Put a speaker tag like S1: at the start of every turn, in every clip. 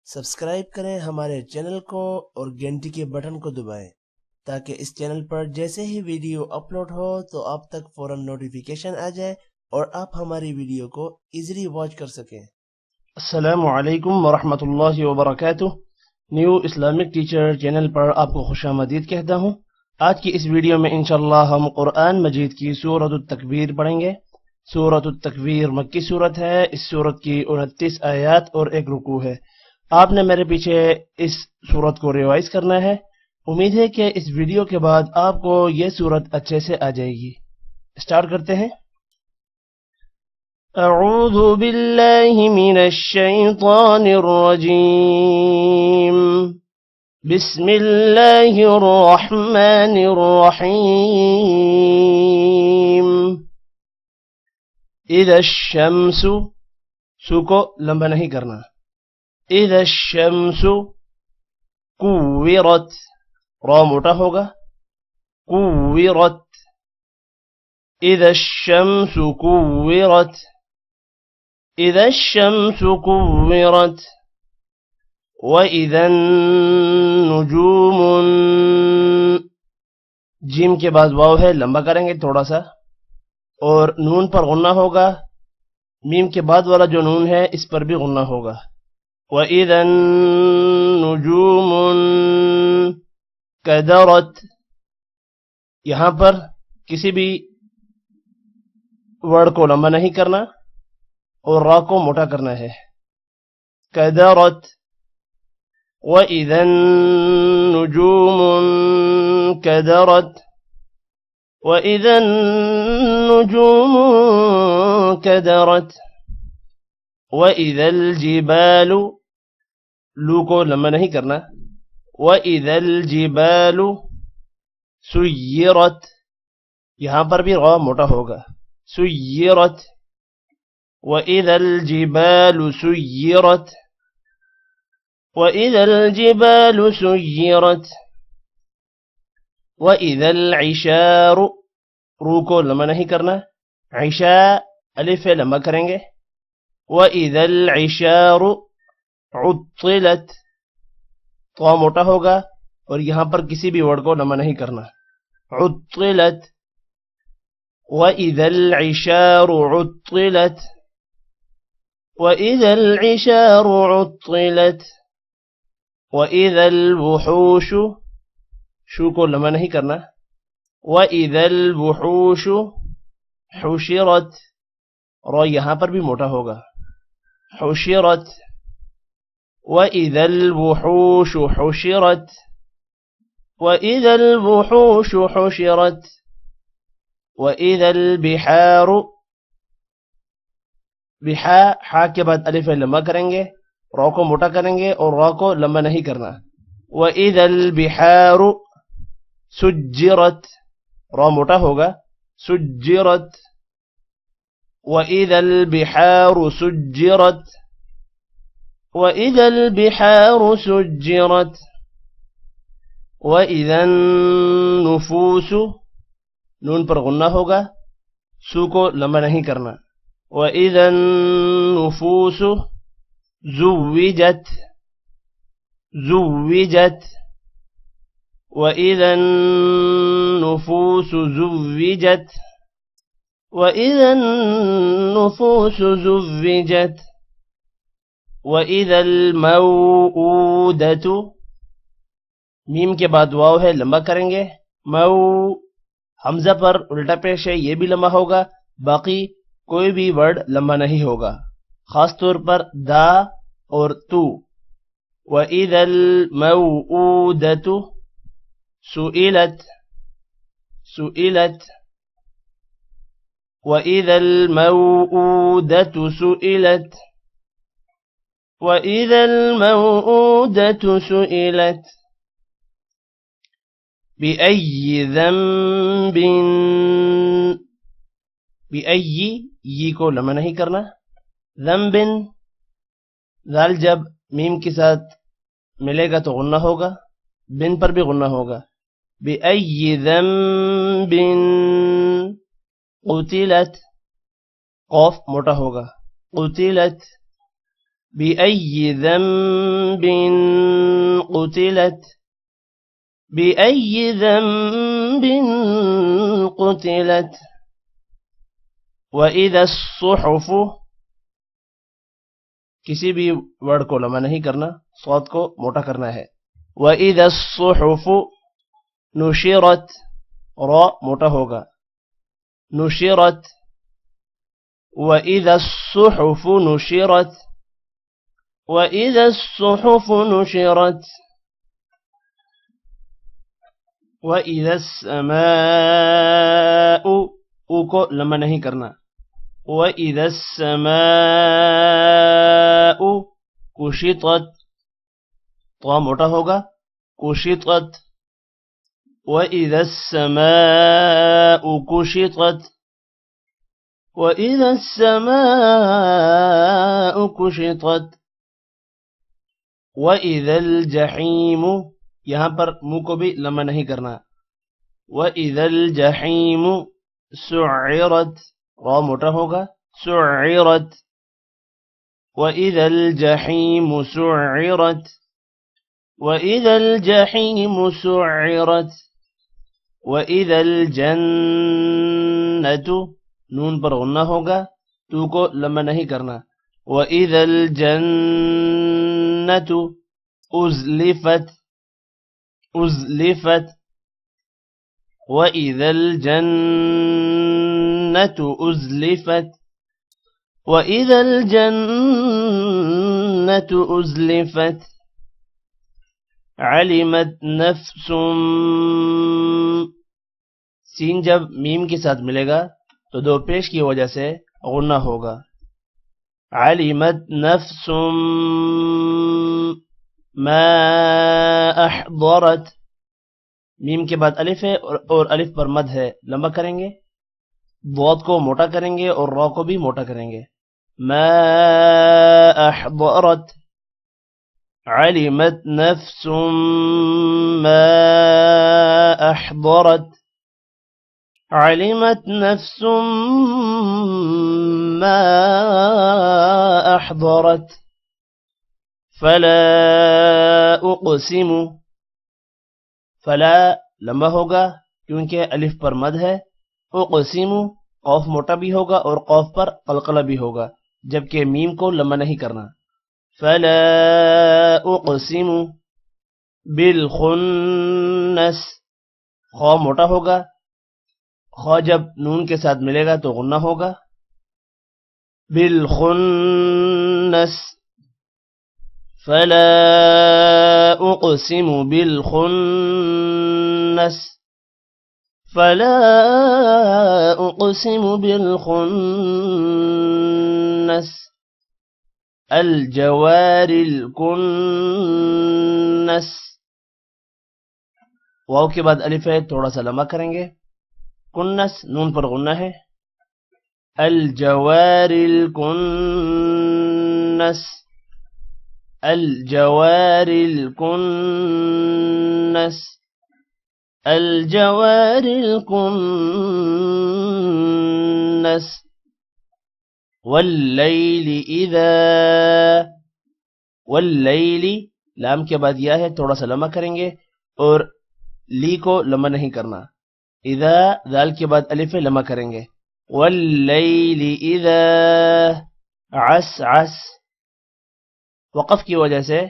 S1: Subscribe کریں ہمارے channel کو اور گھنٹی کے بٹن کو دبائیں تاکہ اس چینل پر جیسے ہی ویڈیو اپلوڈ ہو تو آپ تک فوراً نوٹیفیکیشن آ جائے اور آپ ہماری ویڈیو کو ایزیلی واچ کر سکیں۔
S2: السلام علیکم ورحمۃ اللہ وبرکاتہ۔ نیو اسلامک ٹیچر چینل پر آپ کو خوش آمدید کہتا ہوں۔ آج کی اس ویڈیو میں انشاءاللہ ہم قرآن مجید کی سورۃ التکویر پڑھیں گے۔ سورۃ التکویر مکی سورت ہے۔ اس سورت کی 29 آیات اور ایک رکوع ہے۔ آپ نے میرے پیچھے اس سورت کو ریوائز کرنا ہے۔ امید ہے کہ اس ویڈیو کے بعد آپ کو یہ سورت اچھے سے آ جائے گی۔ سٹارٹ کرتے ہیں۔ اعوذ باللہ من الشیطان الرجیم، بسم اللہ الرحمن الرحیم۔ اذا الشمس، سو کو لمبا نہیں کرنا، اذا الشمس کوورت، را موٹا ہوگا، کوورت، اذا الشمس کوورت، اذا الشمس كورت، واذا النجوم، جیم کے بعد واو ہے، لمبا کریں گے تھوڑا سا، اور نون پر غنہ ہوگا، میم کے بعد والا جو نون ہے اس پر بھی غنہ ہوگا۔ واذا النجوم كدرت، یہاں پر کسی بھی ورڈ کو لمبا نہیں کرنا اور را کو موٹا کرنا ہے۔ كدرت، وَإِذَا النُّجُومُ كَدَرَتْ، وَإِذَا النُّجُومُ كَدَرَتْ، وَإِذَا الْجِبَالُ، لو کو لمبا نہیں کرنا، وَإِذَا الْجِبَالُ سُيِّرَتْ، یہاں پر بھی را موٹا ہوگا، سُيِّرَتْ، وَإِذَا الْجِبَالُ سُيِّرَتْ، وَإِذَا الْجِبَالُ سُيِّرَتْ، وَإِذَا الْعِشَارُ، رو کو لمبا نہیں کرنا، عشاء الف ہے لمبا کریں گے، وَإِذَا الْعِشَارُ عُطِّلَتْ، تو موٹا ہوگا اور یہاں پر کسی بھی ورڈ کو لمبا نہیں کرنا، عُطِّلَتْ، وَإِذَا الْعِشَارُ عُطِّلَتْ، وَإِذَا الْعِشَارُ عُطِّلَتْ، وَإِذَا الْوُحُوشُ، شو کو لمبا نہیں کرنا، وَإِذَا الْوُحُوشُ حُشِرَتْ، را یہاں پر بھی موٹا ہوگا، حُشِرَتْ، وَإِذَا الْوُحُوشُ حُشِرَتْ، وَإِذَا الْوُحُوشُ حُشِرَتْ، وَإِذَا الْبِحَارُ، بحا حا کے بعد الف لمبا کریں گے، را کو موٹا کریں گے اور را کو لمبا نہیں کرنا، وَإِذَا الْبِحَارُ سُجِّرَتْ، را موٹا ہوگا، سُجِّرَتْ، وَإِذَا الْبِحَارُ سُجِّرَتْ، وَإِذَا الْبِحَارُ سُجِّرَتْ، وَإِذَا النُّفُوسُ، نون پر غنہ ہوگا، سو کو لمبا نہیں کرنا، وَإِذَا النُّفُوسُ زُوِّجَتْ، زُوِّجَتْ، وَإِذَا النُّفُوسُ زُوِّجَتْ، وَإِذَا النُّفُوسُ زُوِّجَتْ، وَإِذَا الْمَوْءُودَةُ، میم کے بعد واو ہے لمبا کریں گے، مو، حمزہ پر الٹا پیش ہے یہ بھی لمبا ہوگا، باقی کوئی بھی ورڈ لمبا نہیں ہوگا، خاص طور پر دا اور تو۔ وَإِذَا الْمَوْءُودَةُ سُئِلَتْ، سُئِلَتْ، وَإِذَا الْمَوْءُودَةُ سُئِلَتْ، وَإِذَا الْمَوْءُودَةُ سُئِلَتْ، بِأَيِّ ذَنبٍ، بِأَيِّ، یہ کو لمبا نہیں کرنا، ذنب، ذال جب میم کے ساتھ ملے گا تو غنہ ہوگا، بن پر بھی غنہ ہوگا، بِأَيِّ ذَنبٍ قُتِلَتْ، قوف موٹا ہوگا، قُتِلَتْ، بأي ذنب قتلت بأي ذنب قتلت وإذا الصحف کسی بھی ورڈ کو لمبا نہیں کرنا، صوت کو موٹا کرنا ہے. وَإِذَا الصُّحُفُ نُشِرَتْ را موٹا ہوگا نشرت. وَإِذَا الصُّحُفُ نُشِرَتْ وَإِذَا الصُّحُفُ نُشِرَتْ. وَإِذَا السَّمَاءُ او کو لمبا نہیں کرنا. وَإِذَا السَّمَاءُ كُشِطَتْ طا موٹا ہوگا كُشِطَتْ. وَإِذَا السَّمَاءُ كُشِطَتْ وَإِذَا السَّمَاءُ كُشِطَتْ. وَإِذَا الْجَحِيمُ یہاں پر منہ کو بھی لمبا نہیں کرنا. وَإِذَا الْجَحِيمُ سُعِّرَتْ را موٹا ہوگا سُعِّرَتْ. وَإِذَا الْجَحِيمُ سُعِّرَتْ وَإِذَا الْجَحِيمُ سُعِّرَتْ. وَإِذَا الْجَنَّةُ نون پر غنہ ہوگا تو کو لمبا نہیں کرنا. وَإِذَا الْجَنَّةُ أُزْلِفَتْ أُزْلِفَتْ. وَإِذَا الْجَنَّةُ أُزْلِفَتْ وَإِذَا الْجَنَّةُ أُزْلِفَتْ. عَلِمَتْ نَفْسٌ سین جب میم کے ساتھ ملے گا تو دو پیش کی وجہ سے غنہ ہوگا. عَلِمَتْ نَفْسٌ مَا أَحْضَرَتْ میم کے بعد الف ہے اور الف پر مد ہے، لمبا کریں گے. ضاد کو موٹا کریں گے اور را کو بھی موٹا کریں گے. ما أحضرت. علمت نفس ما أحضرت. علمت نفس ما أحضرت. فلا أقسم فلا لمبا ہوگا کیونکہ الف پر مد ہے. اقسم قوف موٹا بھی ہوگا اور قوف پر قلقلہ بھی ہوگا جبکہ میم کو لمبا نہیں کرنا. فلا اقسم بالخنس خا موٹا ہوگا خا جب نون کے ساتھ ملے گا تو غنہ ہوگا. بالخنس فلا اقسم بالخنس فلا اقسم بالخنس. الجوار الكنس واو کے بعد الف ہے تھوڑا سا لمبا کریں گے. کنس نون پر غنہ ہے. الجوار الكنس الجوار الكنس الجوار الكنس. واللیل اذا واللیل لام کے بعد یا ہے تھوڑا سا لمبا کریں گے اور لی کو لمبا نہیں کرنا. اذا ذال کے بعد الف لمبا کریں گے. واللیل اذا عس عس وقف کی وجہ سے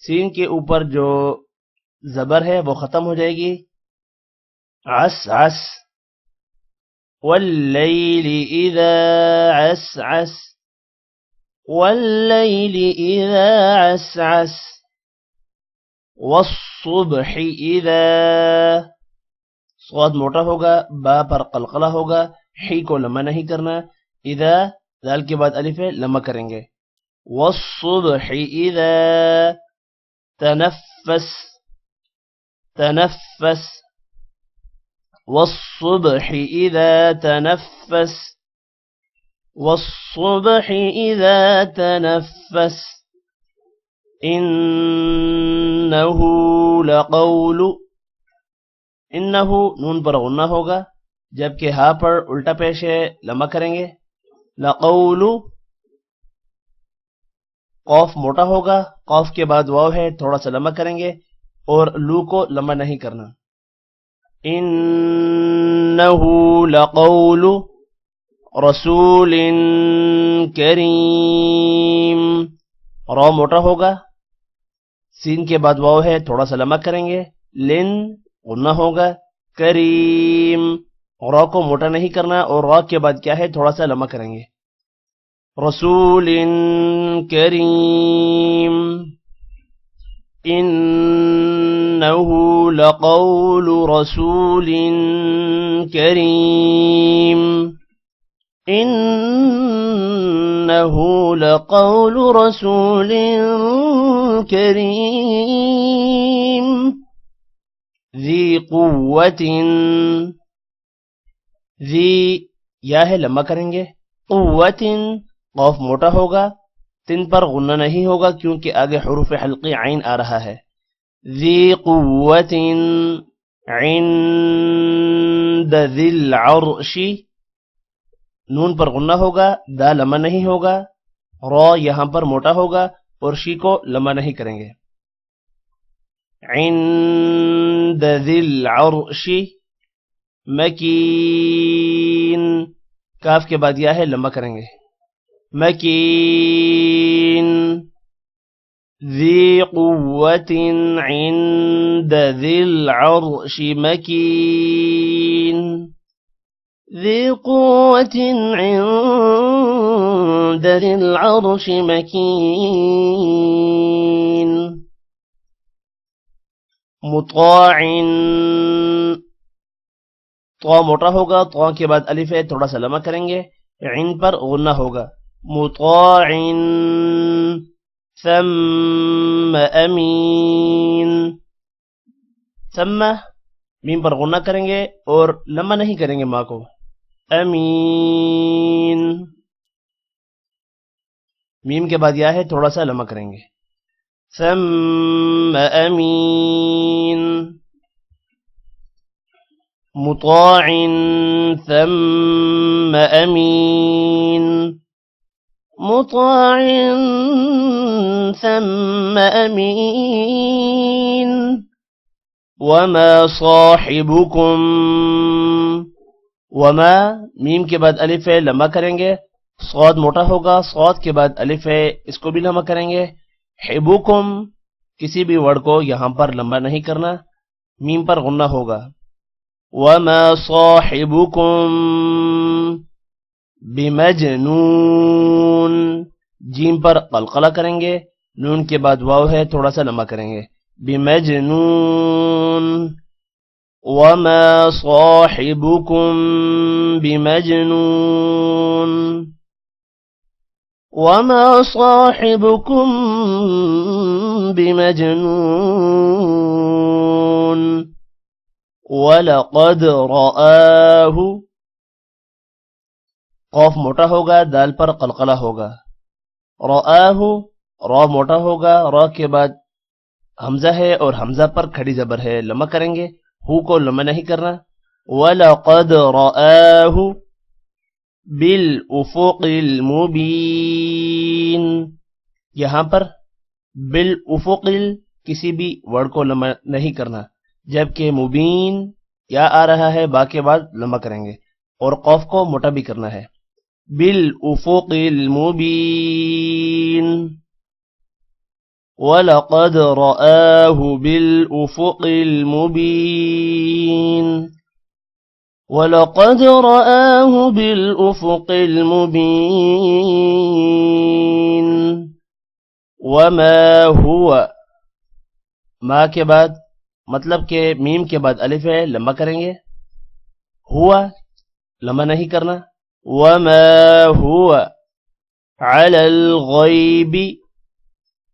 S2: سین کے اوپر جو زبر ہے وہ ختم ہو جائے گی. عس عس. واللیل اذا عس عس واللیل اذا عس عس. والصبح اذا صاد موٹا ہوگا با پر قلقلہ ہوگا حی کو لمبا نہیں کرنا. اذا ذال کے بعد الف ہے لمبا کریں گے. والصبح اذا تنفس تنفس. والصبح اذا تنفس والصبح اذا تنفس. انه لقول انه نون پر غنہ ہوگا جبکہ ہا پر الٹا پیش ہے لمبا کریں گے. لقول قوف موٹا ہوگا، قوف کے بعد واو ہے، تھوڑا سا لمبا کریں گے اور لو کو لمبا نہیں کرنا. انہ لقول رسول کریم. را موٹا ہوگا، سین کے بعد واو ہے، تھوڑا سا لمبا کریں گے. لن غنہ ہوگا. کریم را کو موٹا نہیں کرنا اور را کے بعد کیا ہے، تھوڑا سا لمبا کریں گے. رسول کریم. انہ لقول رسول کریم. انہ لقول رسول کریم. ذی قوت. ذی یا ہے لمبا کریں گے. قوت قوف موٹا ہوگا، تن پر غنہ نہیں ہوگا کیونکہ آگے حروف حلقی عین آ رہا ہے. ذی قوت عند ذی العرش. نون پر غنہ ہوگا، دا لمبا نہیں ہوگا. را یہاں پر موٹا ہوگا اور شی کو لمبا نہیں کریں گے. عند ذی العرش. مکین کاف کے بعد یا ہے لمبا کریں گے. مکین. ذی قوت عند ذی العرش مکین. ذی قوت عند ذی العرش مکین. مطاع. طا موٹا ہوگا، طا کے بعد الف ہے، تھوڑا سا لمبا کریں گے. عین پر غنہ ہوگا. مطاع ثم امین. ثم میم پر غنہ کریں گے اور لمبا نہیں کریں گے ما کو. امین. میم کے بعد یا ہے، تھوڑا سا لمبا کریں گے. ثم امین. مطاع ثم امین. مطاع ثم امین. وما صاحبكم. وما میم کے بعد الف ہے، لمبا کریں گے. صاد موٹا ہوگا، صاد کے بعد الف ہے، اس کو بھی لمبا کریں گے. حبکم کسی بھی ورڈ کو یہاں پر لمبا نہیں کرنا، میم پر غنہ ہوگا. وما صاحبكم بمجنون. جیم پر قلقلہ کریں گے، نون کے بعد واو ہے، تھوڑا سا لمبا کریں گے. بمجنون. وما صاحبكم بمجنون. وما صاحبكم بمجنون. وَلَقَدْ رَآهُ. قوف موٹا ہوگا، دال پر قلقلہ ہوگا. رآہ را موٹا ہوگا، را کے بعد حمزہ ہے اور حمزہ پر کھڑی زبر ہے، لمبا کریں گے. ہو کو لمبا نہیں کرنا. وَلَقَدْ رَآهُ بِالْأُفُقِ الْمُبِينِ. یہاں پر بالافق کسی بھی ورڈ کو لمبا نہیں کرنا، جبکہ مبین یا آ رہا ہے، با کے بعد لمبا کریں گے اور قوف کو موٹا بھی کرنا ہے. بالافق المبین. وَلَقَدْ رَآهُ بِالْأُفُقِ الْمُبِينِ. وَلَقَدْ رَآهُ بِالْأُفُقِ الْمُبِينِ. وَمَا هُوَ ما کے بعد مطلب کہ میم کے بعد الف ہے، لمبا کریں گے. ہوا لمبا نہیں کرنا. وَمَا هُوَ عَلَى الْغَيْبِ.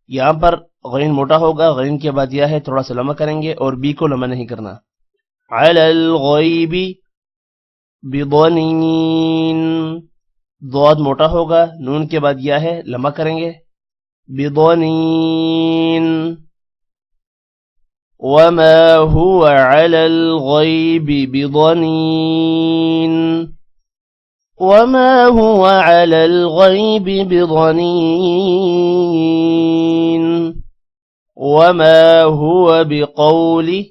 S2: یہاں پر غین موٹا ہوگا، غین کے بعد یہ ہے، تھوڑا سا لمبا کریں گے اور بی کو لمبا نہیں کرنا. عَلَى الْغَيْبِ بِضَنِينَ. ضاد موٹا ہوگا، نون کے بعد یہ ہے، لمبا کریں گے. بِضَنِينَ. وَمَا هُوَ عَلَى الْغَيْبِ بِضَنِينٍ. وما هو على الغيب بضنين وما هو بقول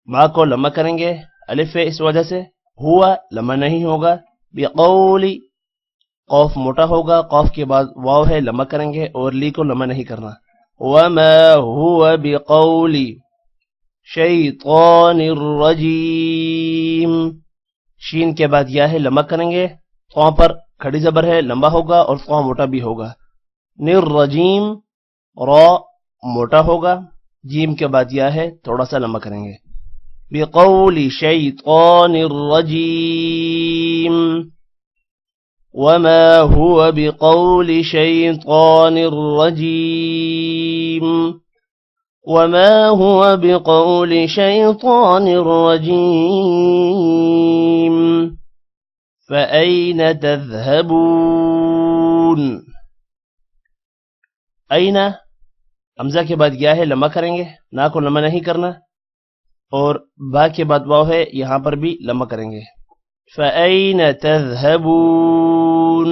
S2: ما کو لمبا کریں گے الف ہے اس وجہ سے ہوا لمبا نہیں ہوگا بقول قوف موٹا ہوگا قوف کے بعد واو ہے لمبا کریں گے اور لی کو لمبا نہیں کرنا وما هو بقول شیطان الرجیم شین کے بعد یا ہے لمبا کریں گے قوم پر کھڑی زبر ہے لمبا ہوگا اور قوم موٹا بھی ہوگا نرجیم را موٹا ہوگا جیم کے بعد یا ہے تھوڑا سا لمبا کریں گے بقول شیطان الرجیم وما هو بقول شيطان الرجيم وما هو بقول شيطان الرجيم فأين تذهبون أين حمزہ کے بعد یا ہے لمبا کریں گے نا کو لمبا نہیں کرنا اور با کے بعد واو ہے یہاں پر بھی لمبا کریں گے فأين تذهبون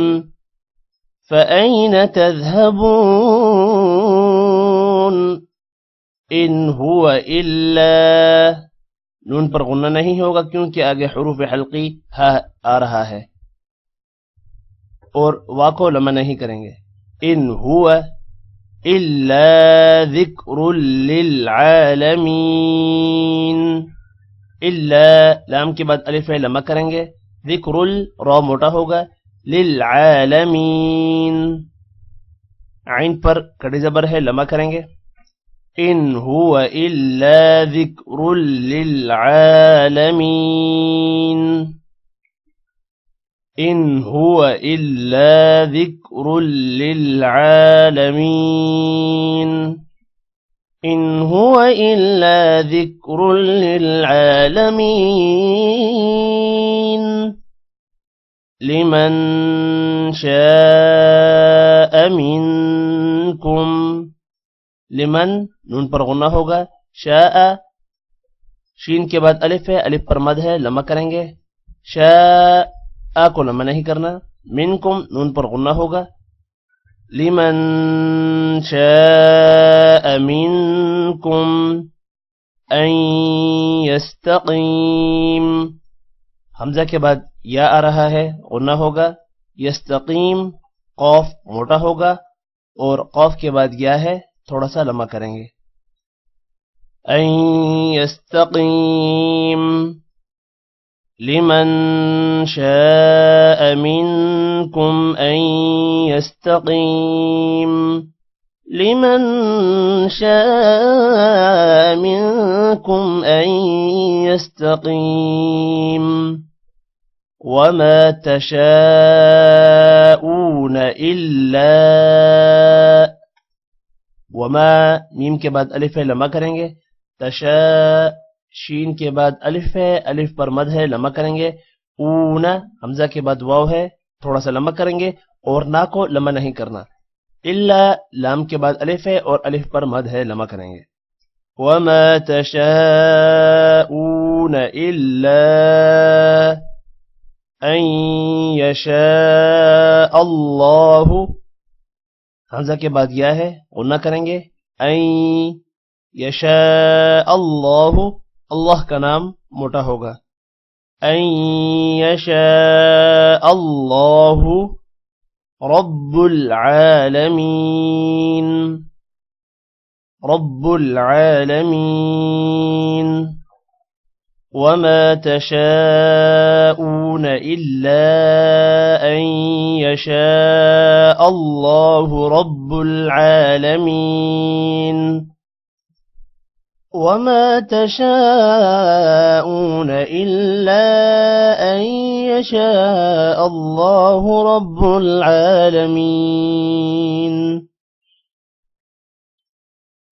S2: فأين تذهبون إن هو إلا نون پر غنہ نہیں ہوگا کیونکہ آگے حروف حلقی ہا آ رہا ہے اور وا کو لمبا نہیں کریں گے إن هو إلا ذكر للعالمين إلا لام کے بعد الف ہے لمبا کریں گے ذکر را موٹا ہوگا للعالمین عین پر کڑی زبر ہے لمبا کریں گے ان هو الا ذکر للعالمین ان هو الا ذکر للعالمین إن هو إلا ذكر للعالمين لمن شاء منكم لمن نون پر غنہ ہوگا شاء شین کے بعد الف ہے الف پر مد ہے لمبا کریں گے شاء کو لمبا نہیں کرنا منکم نون پر غنہ ہوگا لمن شاء منكم أن يستقيم حمزہ کے بعد یا آ رہا ہے غنہ ہوگا یستقیم قوف موٹا ہوگا اور قوف کے بعد یا ہے تھوڑا سا لمبا کریں گے أن يستقيم لمن شاء منكم أن يستقيم لمن شاء منكم أن يستقيم وما تشاءون إلا وما میم کے بعد الف ہے لمبا کریں گے تشاء شین کے بعد الف ہے الف پر مد ہے لمبا کریں گے اونا حمزہ کے بعد واو ہے تھوڑا سا لمبا کریں گے اور نا کو لمبا نہیں کرنا الا لام کے بعد الف ہے اور الف پر مد ہے لمبا کریں گے وما تشاءون الا ان يشاء اللہ حمزہ کے بعد یا ہے غنہ کریں گے ان یشاء اللہ اللہ کا نام موٹا ہوگا ان یشاء اللہ رب العالمین رب العالمین وما تشاءون إلا أن يشاء الله رب العالمين وما تشاءون إلا أن يشاء الله رب العالمين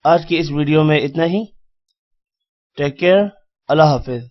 S2: آج کی اس ویڈیو میں اتنا ہی ٹیک کیئر اللہ حافظ